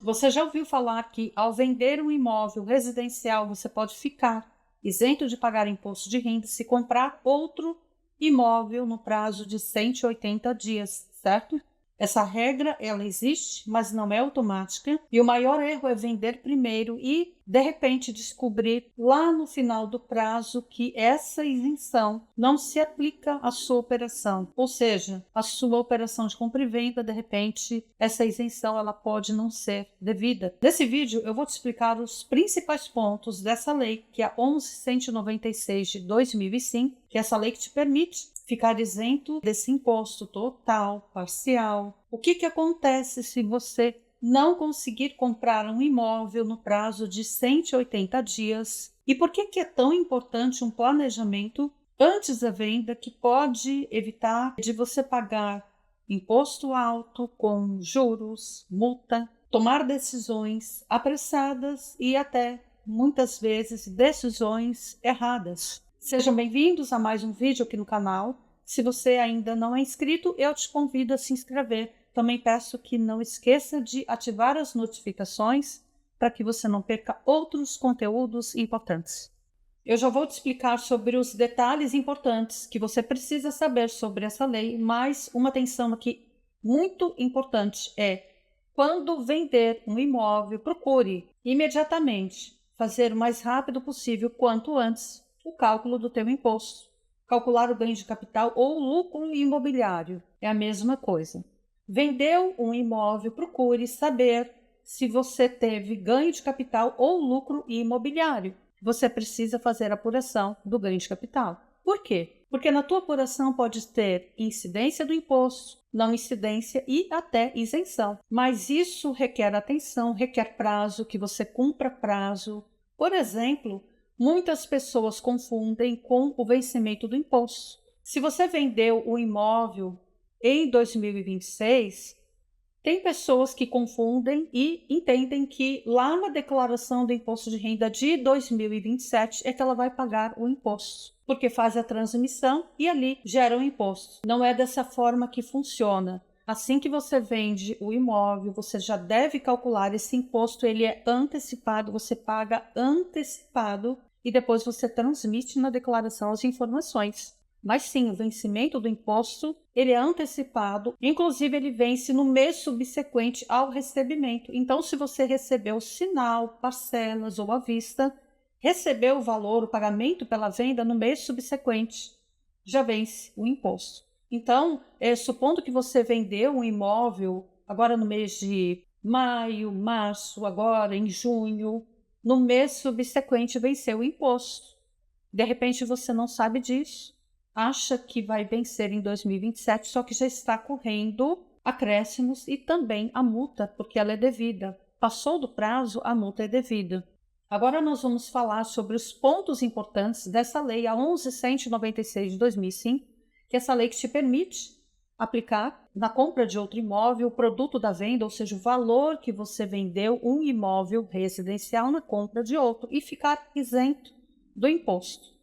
Você já ouviu falar que ao vender um imóvel residencial você pode ficar isento de pagar imposto de renda se comprar outro imóvel no prazo de 180 dias, certo? Essa regra, ela existe, mas não é automática, e o maior erro é vender primeiro e, de repente, descobrir lá no final do prazo que essa isenção não se aplica à sua operação, ou seja, a sua operação de compra e venda, de repente, essa isenção ela pode não ser devida. Nesse vídeo, eu vou te explicar os principais pontos dessa lei, que é a 11.196 de 2005, que é essa lei que te permite ficar isento desse imposto total, parcial. O que acontece se você não conseguir comprar um imóvel no prazo de 180 dias? E por que é tão importante um planejamento antes da venda que pode evitar de você pagar imposto alto com juros, multa, tomar decisões apressadas e até, muitas vezes, decisões erradas? Sejam bem-vindos a mais um vídeo aqui no canal. Se você ainda não é inscrito, eu te convido a se inscrever. Também peço que não esqueça de ativar as notificações para que você não perca outros conteúdos importantes. Eu já vou te explicar sobre os detalhes importantes que você precisa saber sobre essa lei, mas uma atenção aqui muito importante é: quando vender um imóvel, procure imediatamente fazer o mais rápido possível, quanto antes, o cálculo do teu imposto. Calcular o ganho de capital ou lucro imobiliário é a mesma coisa. Vendeu um imóvel, procure saber se você teve ganho de capital ou lucro imobiliário. Você precisa fazer a apuração do ganho de capital. Por quê? Porque na tua apuração pode ter incidência do imposto, não incidência e até isenção. Mas isso requer atenção, requer prazo, que você cumpra prazo. Por exemplo, muitas pessoas confundem com o vencimento do imposto. Se você vendeu o imóvel em 2026, tem pessoas que confundem e entendem que lá na declaração do imposto de renda de 2027 é que ela vai pagar o imposto, porque faz a transmissão e ali gera o imposto. Não é dessa forma que funciona. Assim que você vende o imóvel, você já deve calcular esse imposto, ele é antecipado, você paga antecipado e depois você transmite na declaração as informações. Mas sim, o vencimento do imposto, ele é antecipado, inclusive ele vence no mês subsequente ao recebimento. Então, se você recebeu sinal, parcelas ou à vista, recebeu o valor, o pagamento pela venda no mês subsequente, já vence o imposto. Então, supondo que você vendeu um imóvel agora no mês de maio, março, agora em junho, no mês subsequente venceu o imposto. De repente você não sabe disso, acha que vai vencer em 2027, só que já está correndo acréscimos e também a multa, porque ela é devida. Passou do prazo, a multa é devida. Agora nós vamos falar sobre os pontos importantes dessa lei, a 11.196 de 2005, que é essa lei que te permite aplicar na compra de outro imóvel o produto da venda, ou seja, o valor que você vendeu um imóvel residencial na compra de outro e ficar isento do imposto.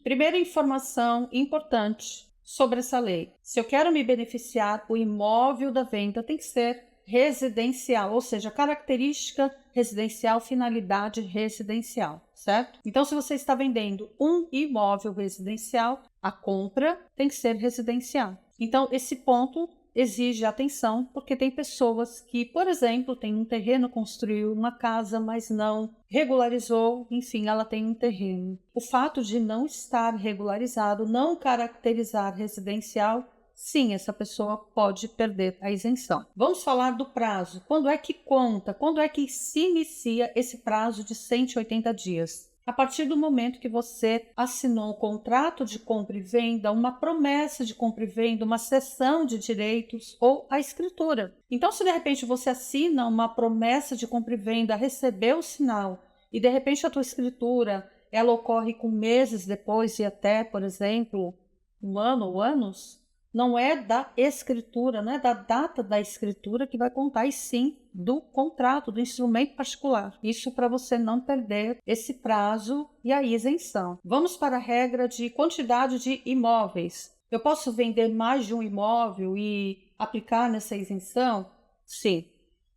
Primeira informação importante sobre essa lei: se eu quero me beneficiar, o imóvel da venda tem que ser residencial, ou seja, característica residencial, finalidade residencial, certo? Então, se você está vendendo um imóvel residencial, a compra tem que ser residencial. Então, esse ponto exige atenção, porque tem pessoas que, por exemplo, têm um terreno, construiu uma casa, mas não regularizou, enfim, ela tem um terreno. O fato de não estar regularizado, não caracterizar residencial, sim, essa pessoa pode perder a isenção. Vamos falar do prazo. Quando é que conta? Quando é que se inicia esse prazo de 180 dias? A partir do momento que você assinou um contrato de compra e venda, uma promessa de compra e venda, uma cessão de direitos ou a escritura. Então, se de repente você assina uma promessa de compra e venda, recebeu o sinal e de repente a tua escritura ela ocorre com meses depois e até, por exemplo, um ano ou anos, não é da escritura, não é da data da escritura que vai contar, e sim do contrato, do instrumento particular. Isso para você não perder esse prazo e a isenção. Vamos para a regra de quantidade de imóveis. Eu posso vender mais de um imóvel e aplicar nessa isenção? Sim.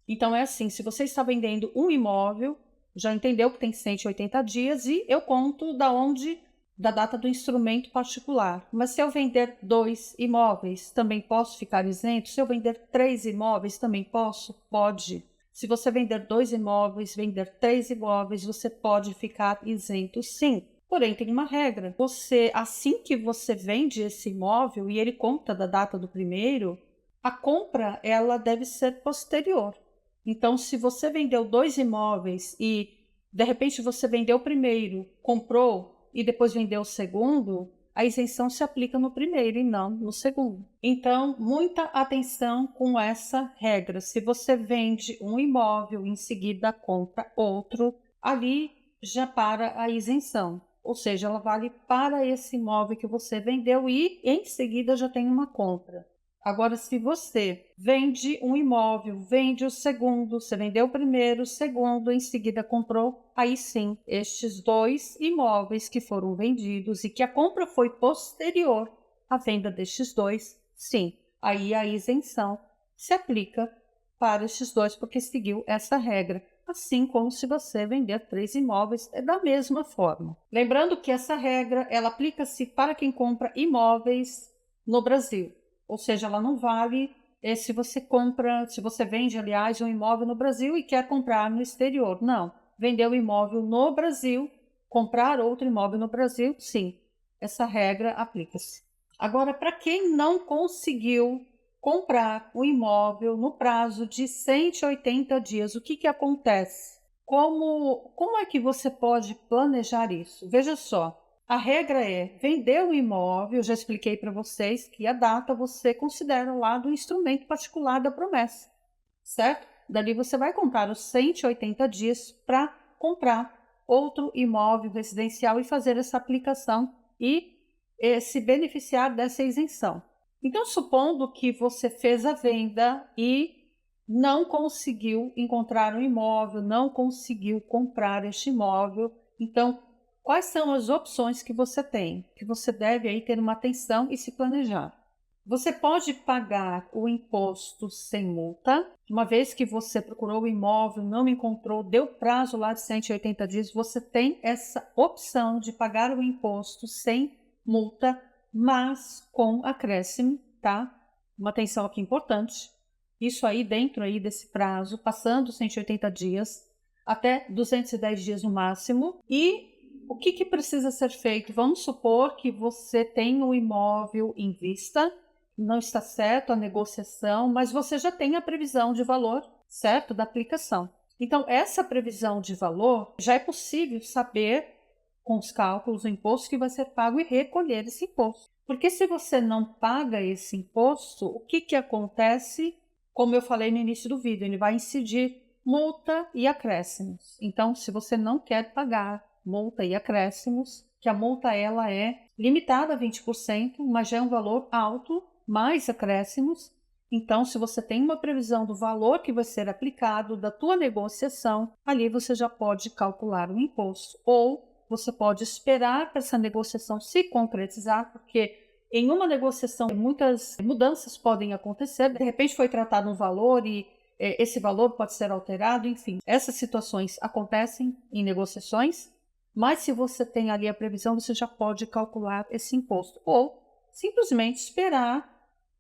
Então é assim, se você está vendendo um imóvel, já entendeu que tem 180 dias e eu conto da data do instrumento particular. Mas se eu vender 2 imóveis, também posso ficar isento? Se eu vender 3 imóveis, também posso? Pode. Se você vender 2 imóveis, vender 3 imóveis, você pode ficar isento, sim. Porém, tem uma regra. Assim que você vende esse imóvel e ele conta da data do primeiro, a compra ela deve ser posterior. Então, se você vendeu 2 imóveis e de repente você vendeu o primeiro, comprou e depois vendeu o segundo, a isenção se aplica no primeiro e não no segundo. Então, muita atenção com essa regra. Se você vende um imóvel e em seguida compra outro, ali já para a isenção. Ou seja, ela vale para esse imóvel que você vendeu e em seguida já tem uma compra. Agora, se você vende um imóvel, vende o segundo, você vendeu o primeiro, o segundo, em seguida comprou, aí sim, estes 2 imóveis que foram vendidos e que a compra foi posterior à venda destes 2, sim, aí a isenção se aplica para estes 2 porque seguiu essa regra. Assim como se você vender 3 imóveis, é da mesma forma. Lembrando que essa regra, ela aplica-se para quem compra imóveis no Brasil. Ou seja, ela não vale se você vende, aliás, um imóvel no Brasil e quer comprar no exterior. Não. Vender o imóvel no Brasil, comprar outro imóvel no Brasil, sim. Essa regra aplica-se. Agora, para quem não conseguiu comprar o imóvel no prazo de 180 dias, o que acontece? Como é que você pode planejar isso? Veja só. A regra é vender o imóvel, eu já expliquei para vocês que a data você considera lá do instrumento particular da promessa, certo? Dali você vai contar os 180 dias para comprar outro imóvel residencial e fazer essa aplicação e se beneficiar dessa isenção. Então, supondo que você fez a venda e não conseguiu encontrar um imóvel, não conseguiu comprar este imóvel, então quais são as opções que você tem? Que você deve aí ter uma atenção e se planejar. Você pode pagar o imposto sem multa. Uma vez que você procurou o imóvel, não encontrou, deu prazo lá de 180 dias, você tem essa opção de pagar o imposto sem multa, mas com acréscimo, tá? Uma atenção aqui importante. Isso aí dentro aí desse prazo, passando 180 dias, até 210 dias no máximo. E o que precisa ser feito? Vamos supor que você tem o imóvel em vista, não está certo a negociação, mas você já tem a previsão de valor, certo, da aplicação. Então, essa previsão de valor, já é possível saber, com os cálculos, o imposto que vai ser pago e recolher esse imposto. Porque se você não paga esse imposto, o que acontece? Como eu falei no início do vídeo, ele vai incidir multa e acréscimos. Então, se você não quer pagar multa e acréscimos, que a multa ela é limitada a 20%, mas já é um valor alto, mais acréscimos. Então, se você tem uma previsão do valor que vai ser aplicado da tua negociação, ali você já pode calcular o imposto. Ou você pode esperar para essa negociação se concretizar, porque em uma negociação muitas mudanças podem acontecer. De repente foi tratado um valor e esse valor pode ser alterado, enfim. Essas situações acontecem em negociações. Mas se você tem ali a previsão, você já pode calcular esse imposto. Ou simplesmente esperar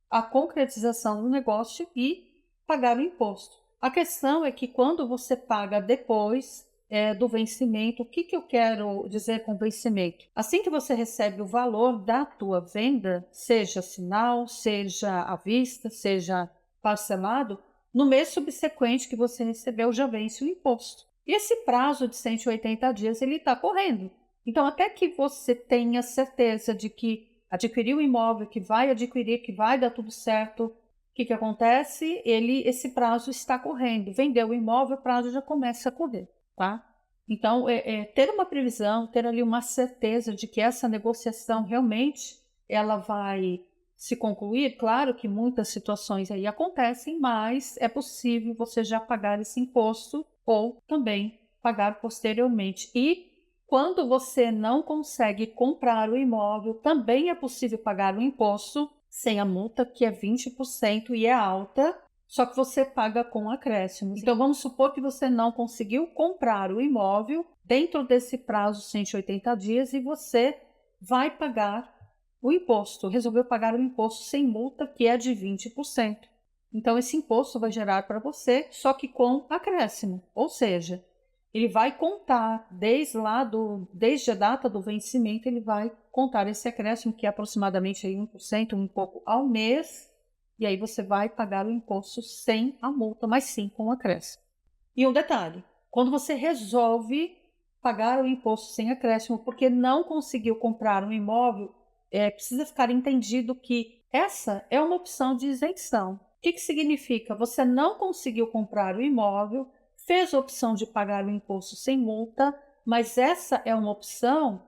a concretização do negócio e pagar o imposto. A questão é que quando você paga depois do vencimento, o que eu quero dizer com vencimento? Assim que você recebe o valor da tua venda, seja sinal, seja à vista, seja parcelado, no mês subsequente que você recebeu já vence o imposto. E esse prazo de 180 dias ele está correndo. Então, até que você tenha certeza de que adquiriu o imóvel, que vai adquirir, que vai dar tudo certo, o que acontece? Esse prazo está correndo. Vendeu o imóvel, o prazo já começa a correr, tá? Então, ter uma previsão, ter ali uma certeza de que essa negociação realmente ela vai se concluir. Claro que muitas situações aí acontecem, mas é possível você já pagar esse imposto ou também pagar posteriormente. E quando você não consegue comprar o imóvel, também é possível pagar o imposto sem a multa, que é 20% e é alta. só que você paga com acréscimos. Então, vamos supor que você não conseguiu comprar o imóvel dentro desse prazo 180 dias e você vai pagar o imposto, resolveu pagar o imposto sem multa, que é de 20%. Então, esse imposto vai gerar para você, só que com acréscimo, ou seja, ele vai contar desde a data do vencimento, ele vai contar esse acréscimo, que é aproximadamente aí 1%, um pouco ao mês, e aí você vai pagar o imposto sem a multa, mas sim com o acréscimo. E um detalhe, quando você resolve pagar o imposto sem acréscimo porque não conseguiu comprar um imóvel, precisa ficar entendido que essa é uma opção de isenção. O que significa? Você não conseguiu comprar o imóvel, fez a opção de pagar o imposto sem multa, mas essa é uma opção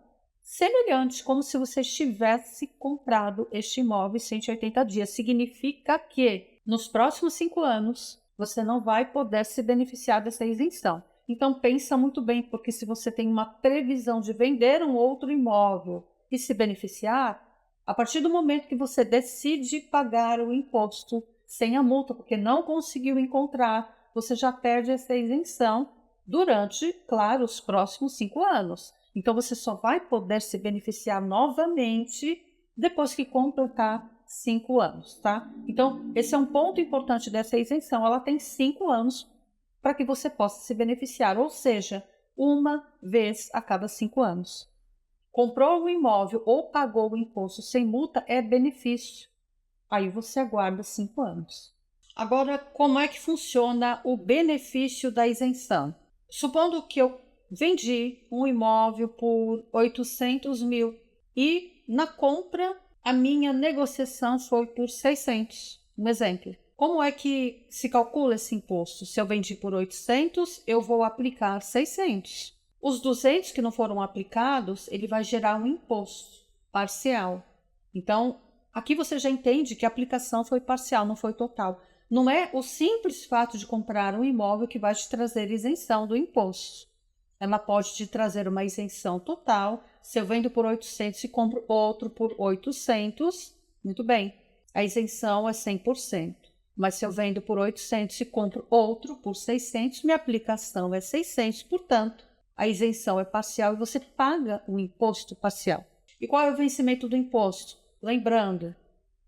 semelhante, como se você tivesse comprado este imóvel em 180 dias. Significa que nos próximos 5 anos você não vai poder se beneficiar dessa isenção. Então pensa muito bem, porque se você tem uma previsão de vender um outro imóvel e se beneficiar, a partir do momento que você decide pagar o imposto sem a multa, porque não conseguiu encontrar, você já perde essa isenção durante, claro, os próximos 5 anos. Então, você só vai poder se beneficiar novamente depois que completar 5 anos, tá? Então, esse é um ponto importante dessa isenção. Ela tem 5 anos para que você possa se beneficiar, ou seja, uma vez a cada 5 anos. Comprou o imóvel ou pagou o imposto sem multa é benefício. Aí você aguarda 5 anos. Agora, como é que funciona o benefício da isenção? Supondo que eu vendi um imóvel por 800 mil e na compra a minha negociação foi por 600. Um exemplo. Como é que se calcula esse imposto? Se eu vendi por 800, eu vou aplicar 600. Os 200 que não foram aplicados, ele vai gerar um imposto parcial. Então, aqui você já entende que a aplicação foi parcial, não foi total. Não é o simples fato de comprar um imóvel que vai te trazer isenção do imposto. Ela pode te trazer uma isenção total. Se eu vendo por 800 e compro outro por 800, muito bem, a isenção é 100%. Mas se eu vendo por 800 e compro outro por 600, minha aplicação é 600, portanto, a isenção é parcial e você paga o imposto parcial. E qual é o vencimento do imposto? Lembrando,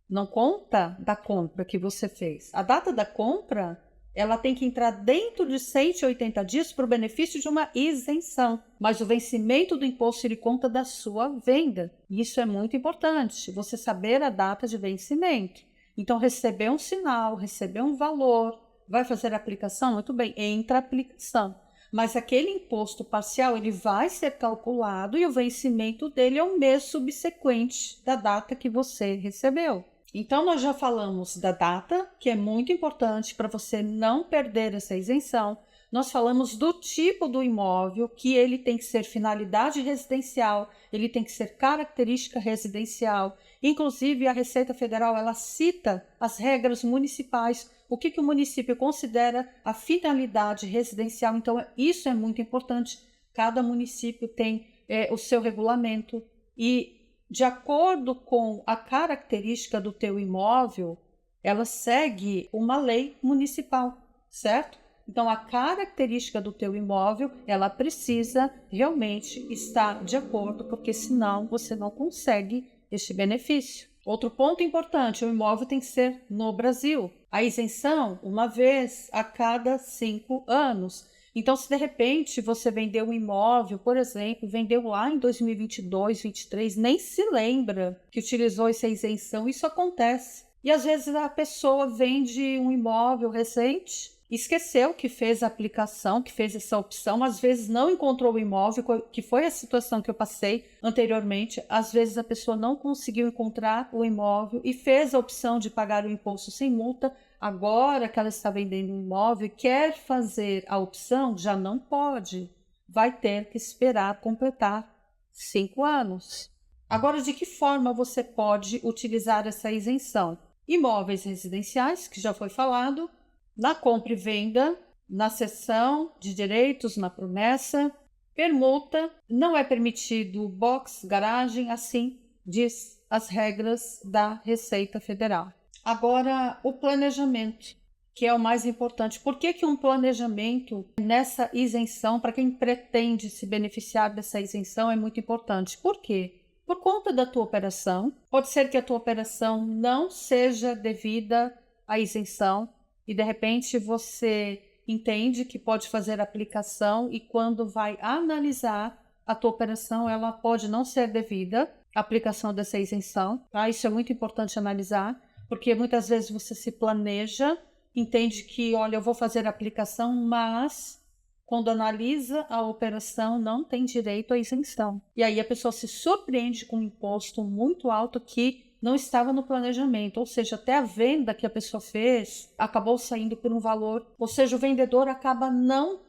não conta da compra que você fez. A data da compra, ela tem que entrar dentro de 180 dias para o benefício de uma isenção. Mas o vencimento do imposto, ele conta da sua venda. E isso é muito importante, você saber a data de vencimento. Então, receber um sinal, receber um valor, vai fazer a aplicação? Muito bem, entra a aplicação. Mas aquele imposto parcial, ele vai ser calculado e o vencimento dele é o mês subsequente da data que você recebeu. Então, nós já falamos da data, que é muito importante para você não perder essa isenção. Nós falamos do tipo do imóvel, que ele tem que ser finalidade residencial, ele tem que ser característica residencial. Inclusive, a Receita Federal, ela cita as regras municipais, o que o município considera a finalidade residencial. Então, isso é muito importante. Cada município tem o seu regulamento e, de acordo com a característica do teu imóvel, ela segue uma lei municipal, certo? Então, a característica do teu imóvel, ela precisa realmente estar de acordo, porque senão você não consegue este benefício. Outro ponto importante, o imóvel tem que ser no Brasil. A isenção, uma vez a cada 5 anos. Então, se de repente você vendeu um imóvel, por exemplo, vendeu lá em 2022, 2023, nem se lembra que utilizou essa isenção, isso acontece. E às vezes a pessoa vende um imóvel recente, esqueceu que fez a aplicação, que fez essa opção, às vezes não encontrou o imóvel, que foi a situação que eu passei anteriormente, às vezes a pessoa não conseguiu encontrar o imóvel e fez a opção de pagar o imposto sem multa. Agora que ela está vendendo um imóvel e quer fazer a opção, já não pode, vai ter que esperar completar 5 anos. Agora, de que forma você pode utilizar essa isenção? Imóveis residenciais, que já foi falado, na compra e venda, na cessão de direitos, na promessa, permuta, não é permitido box, garagem, assim diz as regras da Receita Federal. Agora, o planejamento. que é o mais importante. Por que que um planejamento nessa isenção, para quem pretende se beneficiar dessa isenção, é muito importante? Por quê? Por conta da tua operação, pode ser que a tua operação não seja devida à isenção e de repente você entende que pode fazer a aplicação e quando vai analisar a tua operação, ela pode não ser devida à aplicação dessa isenção, tá? Isso é muito importante analisar, porque muitas vezes você se planeja, entende que, olha, eu vou fazer a aplicação, mas quando analisa a operação, não tem direito à isenção. E aí a pessoa se surpreende com um imposto muito alto que não estava no planejamento, ou seja, até a venda que a pessoa fez acabou saindo por um valor, ou seja, o vendedor acaba não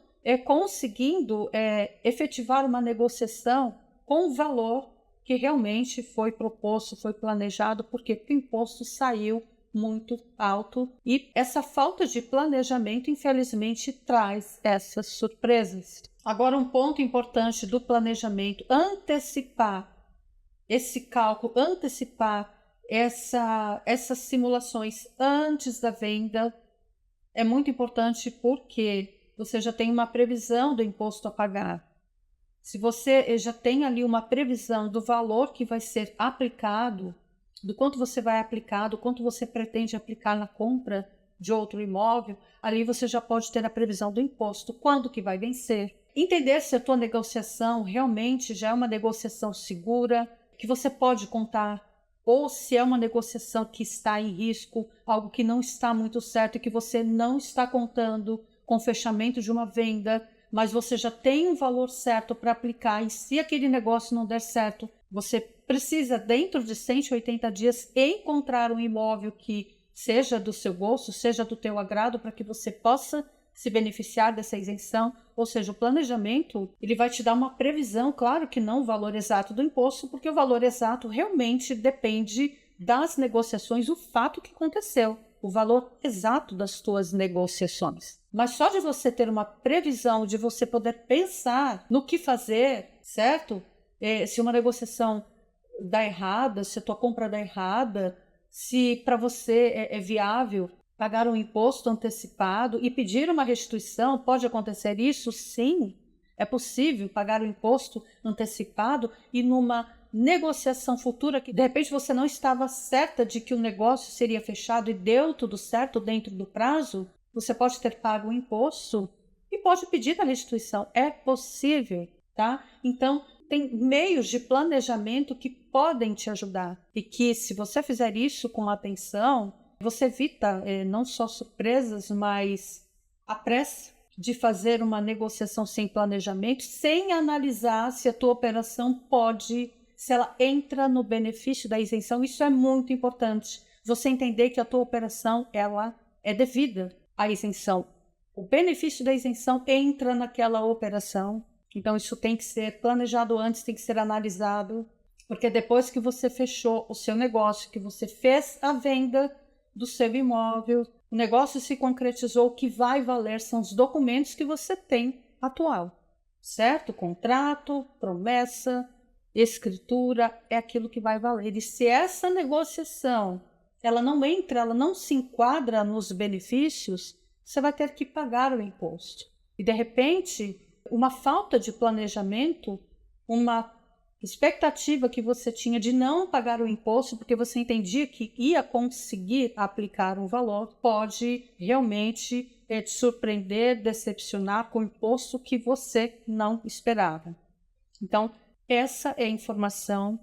conseguindo efetivar uma negociação com o valor que realmente foi proposto, foi planejado, porque o imposto saiu muito alto e essa falta de planejamento, infelizmente, traz essas surpresas. Agora, um ponto importante do planejamento, antecipar esse cálculo, antecipar essas simulações antes da venda é muito importante porque você já tem uma previsão do imposto a pagar. Se você já tem ali uma previsão do valor que vai ser aplicado, do quanto você vai aplicar, do quanto você pretende aplicar na compra de outro imóvel, ali você já pode ter a previsão do imposto, quando que vai vencer. Entender se a tua negociação realmente já é uma negociação segura, que você pode contar, ou se é uma negociação que está em risco, algo que não está muito certo e que você não está contando com o fechamento de uma venda, mas você já tem um valor certo para aplicar e se aquele negócio não der certo, você precisa, dentro de 180 dias, encontrar um imóvel que seja do seu gosto, seja do teu agrado, para que você possa se beneficiar dessa isenção. Ou seja, o planejamento, ele vai te dar uma previsão, claro que não o valor exato do imposto, porque o valor exato realmente depende das negociações, o fato que aconteceu, o valor exato das tuas negociações. Mas só de você ter uma previsão, de você poder pensar no que fazer, certo? Se uma negociação dá errada, se a tua compra dá errada, se para você é viável pagar um imposto antecipado e pedir uma restituição, pode acontecer isso? Sim, é possível pagar o imposto antecipado e numa negociação futura que de repente você não estava certa de que o negócio seria fechado e deu tudo certo dentro do prazo, você pode ter pago o imposto e pode pedir a restituição. É possível, tá? Então, tem meios de planejamento que podem te ajudar e que, se você fizer isso com atenção, você evita não só surpresas, mas a pressa de fazer uma negociação sem planejamento, sem analisar se a tua operação pode, se ela entra no benefício da isenção. Isso é muito importante. Você entender que a tua operação ela é devida à isenção. O benefício da isenção entra naquela operação. Então, isso tem que ser planejado antes, tem que ser analisado, porque depois que você fechou o seu negócio, que você fez a venda do seu imóvel, o negócio se concretizou, o que vai valer são os documentos que você tem atual, certo? Contrato, promessa, escritura, é aquilo que vai valer. E se essa negociação, ela não entra, ela não se enquadra nos benefícios, você vai ter que pagar o imposto. E, de repente, uma falta de planejamento, uma expectativa que você tinha de não pagar o imposto porque você entendia que ia conseguir aplicar um valor, pode realmente te surpreender, decepcionar com o imposto que você não esperava. Então, essa é a informação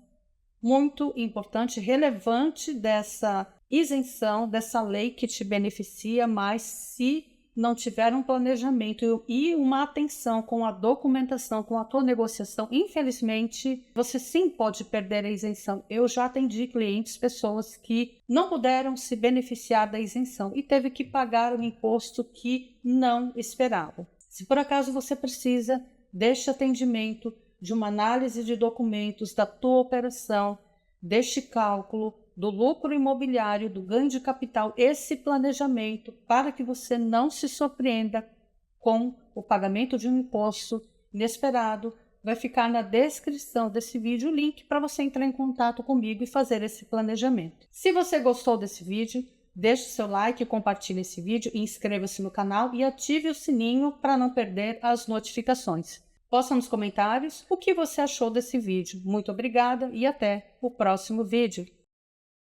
muito importante, relevante dessa isenção, dessa lei que te beneficia, mas se não tiver um planejamento e uma atenção com a documentação, com a tua negociação, infelizmente, você sim pode perder a isenção. Eu já atendi clientes, pessoas que não puderam se beneficiar da isenção e teve que pagar um imposto que não esperavam. Se por acaso você precisa deste atendimento, de uma análise de documentos da tua operação, deste cálculo, do lucro imobiliário, do ganho de capital, esse planejamento para que você não se surpreenda com o pagamento de um imposto inesperado, vai ficar na descrição desse vídeo o link para você entrar em contato comigo e fazer esse planejamento. Se você gostou desse vídeo, Deixe seu like, compartilhe esse vídeo, inscreva-se no canal e ative o sininho para não perder as notificações. Posta nos comentários o que você achou desse vídeo. Muito obrigada e até o próximo vídeo.